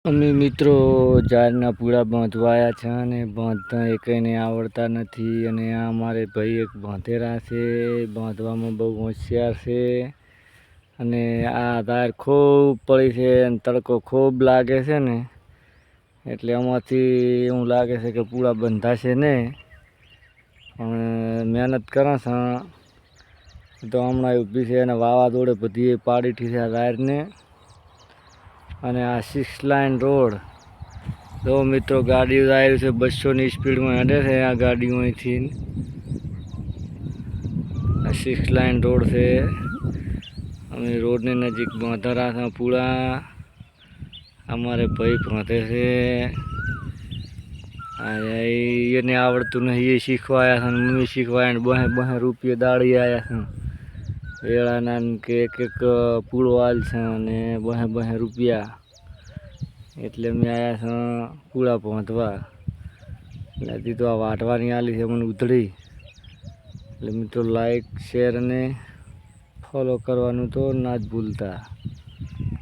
અમે મિત્રો ઝાડના પૂળા બાંધવાયા છે અને બાંધતા એકઈને આવડતા નથી. અને આ અમારે ભાઈ એક બાંધેરા છે, બાંધવામાં બહુ હોશિયાર છે. અને આ તાર ખૂબ પડી છે અને તડકો ખૂબ લાગે છે ને, એટલે આમાંથી એવું લાગે છે કે પૂળા બંધાશે ને. મહેનત કરે છે તો હમણાં ઊભી છે અને વાવાઝોડે બધી પાડી છે આ વાયરને. અને આ 6 લાઇન રોડ તો મિત્રો ગાડીઓ આવી છે, 200ની સ્પીડમાં હેડે છે આ ગાડીઓ અહીંથી. આ 6 લાઇન રોડ છે. અમે રોડની નજીક બાંધેલા છે પૂળા. અમારે ભાઈ બાંધે છે. એને આવડતું નહીં, એ શીખવા આવ્યા છે. મમ્મી શીખવાય 200 રૂપિયા દાડી આવ્યા છે વેળાના, કે એક પૂળો હાલ છે અને 200 રૂપિયા. એટલે મેં આવ્યા છે પૂળા બાંધવા. એટલે તો આ વાટવાની આલી છે મને ઉધળી. એટલે મિત્રો લાઈક શેર અને ફોલો કરવાનું તો ના જ ભૂલતા.